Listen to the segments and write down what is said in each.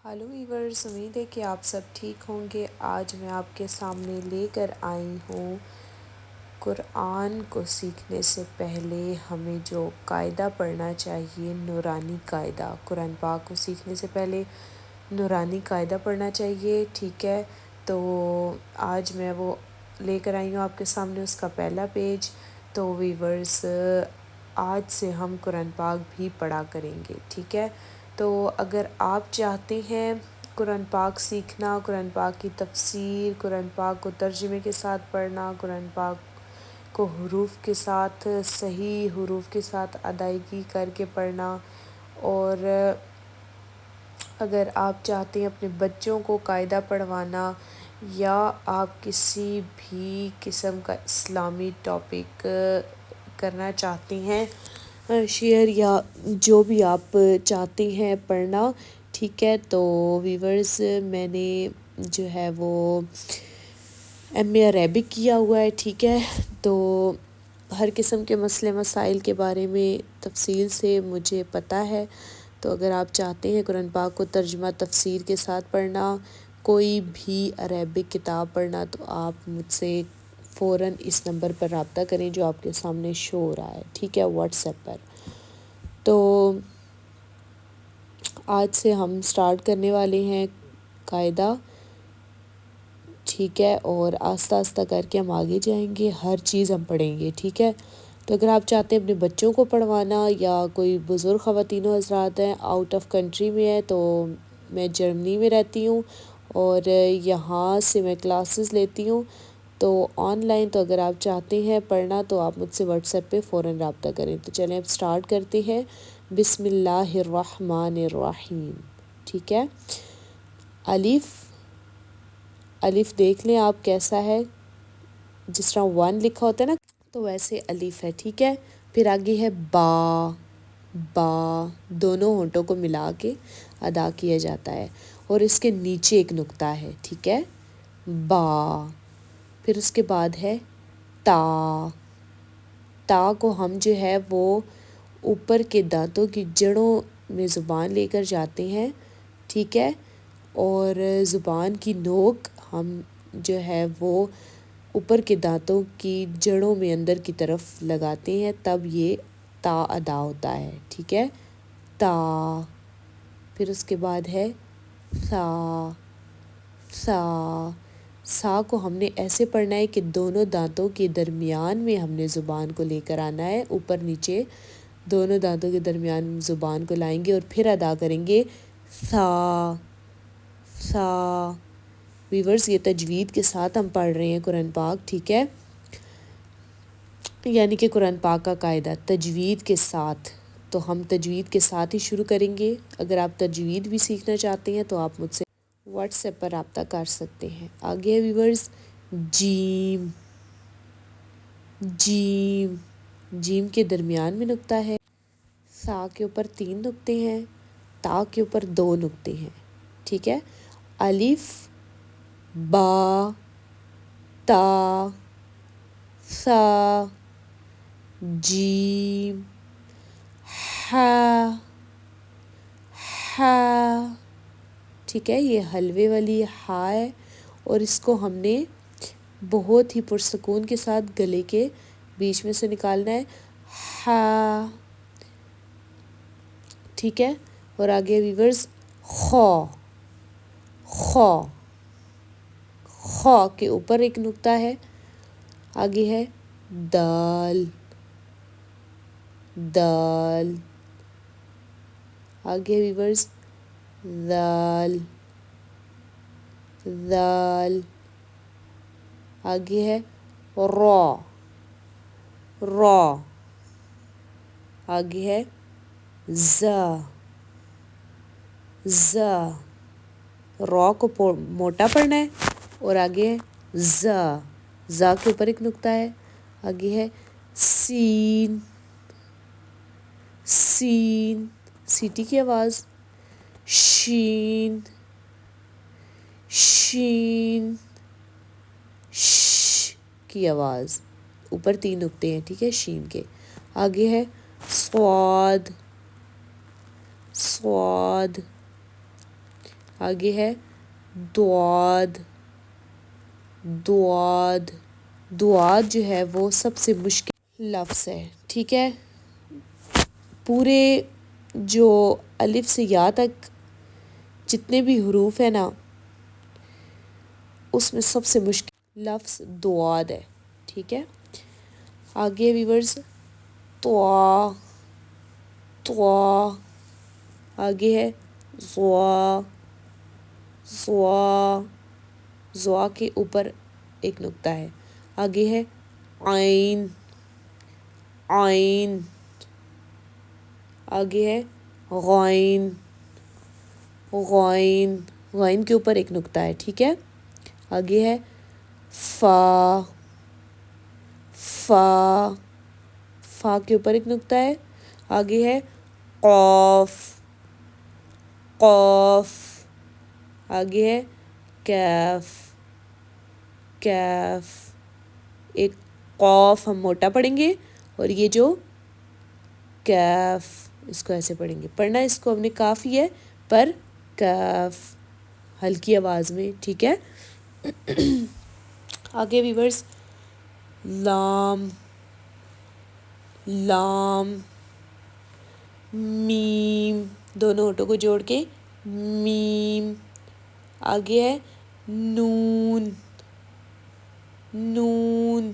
Hello viewers, امید ہے کہ آپ سب ٹھیک ہوں گے۔ آج میں آپ کے سامنے لے کر آئی ہوں قرآن کو سیکھنے سے پہلے ہمیں جو قاعدہ پڑھنا چاہیے، نورانی قاعدہ۔ قرآن پاک کو سیکھنے سے پہلے نورانی قاعدہ پڑھنا چاہیے، ٹھیک ہے؟ تو آج میں وہ لے کر آئی ہوں آپ کے سامنے، اس کا پہلا پیج۔ تو ویورز، آج سے ہم قرآن پاک بھی پڑھا کریں گے، ٹھیک ہے؟ تو اگر آپ چاہتے ہیں قرآن پاک سیکھنا، قرآن پاک کی تفسیر، قرآن پاک کو ترجمے کے ساتھ پڑھنا، قرآن پاک کو حروف کے ساتھ، صحیح حروف کے ساتھ ادائیگی کر کے پڑھنا، اور اگر آپ چاہتے ہیں اپنے بچوں کو قاعدہ پڑھوانا، یا آپ کسی بھی قسم کا اسلامی ٹاپک کرنا چاہتے ہیں شیئر، یا جو بھی آپ چاہتے ہیں پڑھنا، ٹھیک ہے؟ تو ویورز، میں نے جو ہے وہ ایم اے عربک کیا ہوا ہے، ٹھیک ہے؟ تو ہر قسم کے مسئلے مسائل کے بارے میں تفصیل سے مجھے پتہ ہے۔ تو اگر آپ چاہتے ہیں قرآن پاک کو ترجمہ تفسیر کے ساتھ پڑھنا، کوئی بھی عربک کتاب پڑھنا، تو آپ مجھ سے فوراً اس نمبر پر رابطہ کریں جو آپ کے سامنے شو ہو رہا ہے، ٹھیک ہے؟ واٹس ایپ پر۔ تو آج سے ہم سٹارٹ کرنے والے ہیں قاعدہ، ٹھیک ہے؟ اور آہستہ آہستہ کر کے ہم آگے جائیں گے، ہر چیز ہم پڑھیں گے، ٹھیک ہے؟ تو اگر آپ چاہتے ہیں اپنے بچوں کو پڑھوانا، یا کوئی بزرگ خواتین و حضرات ہیں آؤٹ آف کنٹری میں ہے، تو میں جرمنی میں رہتی ہوں اور یہاں سے میں کلاسز لیتی ہوں، تو آن لائن۔ تو اگر آپ چاہتے ہیں پڑھنا تو آپ مجھ سے واٹس ایپ پہ فوراً رابطہ کریں۔ تو چلیں اب سٹارٹ کرتے ہیں۔ بسم اللہ الرحمن الرحیم، ٹھیک ہے؟ الف دیکھ لیں آپ کیسا ہے، جس طرح 1 لکھا ہوتا ہے نا، تو ویسے الف ہے، ٹھیک ہے؟ پھر آگے ہے با، دونوں ہونٹوں کو ملا کے ادا کیا جاتا ہے، اور اس کے نیچے ایک نقطہ ہے، ٹھیک ہے؟ با۔ پھر اس کے بعد ہے تا کو ہم جو ہے وہ اوپر کے دانتوں کی جڑوں میں زبان لے کر جاتے ہیں، ٹھیک ہے؟ اور زبان کی نوک ہم جو ہے وہ اوپر کے دانتوں کی جڑوں میں اندر کی طرف لگاتے ہیں، تب یہ تا ادا ہوتا ہے، ٹھیک ہے؟ تا۔ پھر اس کے بعد ہے سا کو ہم نے ایسے پڑھنا ہے کہ دونوں دانتوں کے درمیان میں ہم نے زبان کو لے کر آنا ہے، اوپر نیچے دونوں دانتوں کے درمیان زبان کو لائیں گے اور پھر ادا کریں گے سا۔ ویورز، یہ تجوید کے ساتھ ہم پڑھ رہے ہیں قرآن پاک، ٹھیک ہے؟ یعنی کہ قرآن پاک کا قاعدہ تجوید کے ساتھ، تو ہم تجوید کے ساتھ ہی شروع کریں گے۔ اگر آپ تجوید بھی سیکھنا چاہتے ہیں تو آپ مجھ سے واٹس ایپ پر رابطہ کر سکتے ہیں۔ آگے ہے ویورز، جیم کے درمیان میں نقطہ ہے، سا کے اوپر 3 نقطے ہیں، تا کے اوپر 2 نقطے ہیں، ٹھیک ہے؟ الف، با، تا، سا، جیم، ہا، ٹھیک ہے؟ یہ حلوے والی ہا ہے، اور اس کو ہم نے بہت ہی پرسکون کے ساتھ گلے کے بیچ میں سے نکالنا ہے، ہا، ٹھیک ہے؟ اور آگے ویورز، خو کے اوپر ایک نقطہ ہے، آگے ہے دال، آگے ویورز، دال، آگے ہے را، آگے ہے را کو موٹا پڑھنا ہے، اور آگے ہے زا کے اوپر ایک نقطہ ہے، آگے ہے سین، سیٹی کی آواز، شین، ش کی آواز، اوپر 3 نقطے ہیں، ٹھیک ہے؟ شین کے۔ آگے ہے صاد، آگے ہے دعاد. دعاد دعاد جو ہے وہ سب سے مشکل لفظ ہے. ٹھیک ہے، پورے جو الف سے یا تک جتنے بھی حروف ہیں نا اس میں سب سے مشکل لفظ دعاد ہے. ٹھیک ہے، آگے ویورز طوا. طوا آگے ہے ضوا. ضوا ضوا کے اوپر ایک نقطہ ہے. آگے ہے عین. عین آگے ہے غائن. غائن غائن کے اوپر ایک نقطہ ہے. ٹھیک ہے، آگے ہے فا. فا فا کے اوپر ایک نقطہ ہے. آگے ہے قاف. قاف آگے ہے کیف. کیف. ایک قاف ہم موٹا پڑھیں گے اور یہ جو کیف اس کو ایسے پڑھیں گے. پڑھنا اس کو ہم نے کافی ہے پر کیف ہلکی آواز میں. ٹھیک ہے، آگے ویورز لام. لام میم دونوں ہونٹوں کو جوڑ کے میم. آگے ہے نون. نون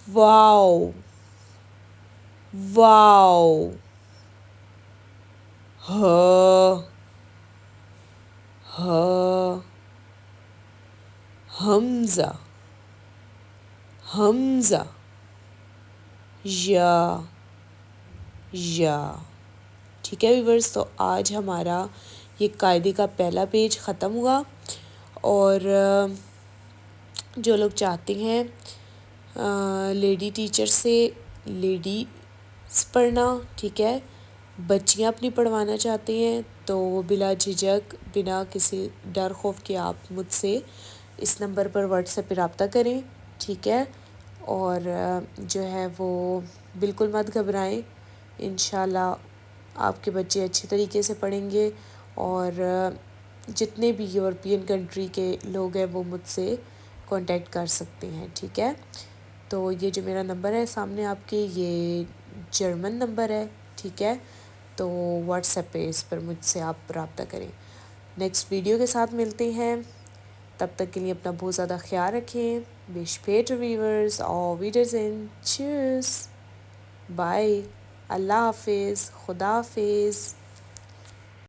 واو. واو ہ. ہ حمزہ. حمزہ یا. یا. ٹھیک ہے ویورز، تو آج ہمارا یہ قاعدے کا پہلا پیج ختم ہوا. اور جو لوگ چاہتے ہیں لیڈی ٹیچر سے لیڈیز پڑھنا، ٹھیک ہے، بچیاں اپنی پڑھوانا چاہتے ہیں تو وہ بلا جھجک بنا کسی ڈر خوف کے آپ مجھ سے اس نمبر پر واٹس ایپ پہ رابطہ کریں. ٹھیک ہے، اور جو ہے وہ بالکل مت گھبرائیں. انشاءاللہ آپ کے بچے اچھے طریقے سے پڑھیں گے. اور جتنے بھی یورپین کنٹری کے لوگ ہیں وہ مجھ سے کانٹیکٹ کر سکتے ہیں. ٹھیک ہے، تو یہ جو میرا نمبر ہے سامنے آپ کے، یہ جرمن نمبر ہے. ٹھیک ہے، تو واٹس ایپ پہ اس پر مجھ سے آپ رابطہ کریں. نیکسٹ ویڈیو کے ساتھ ملتے ہیں، تب تک کے لیے اپنا بہت زیادہ خیال رکھیں. Bis später Viewers, auf Wiedersehen, tschüss, bye, اللہ حافظ، خدا حافظ.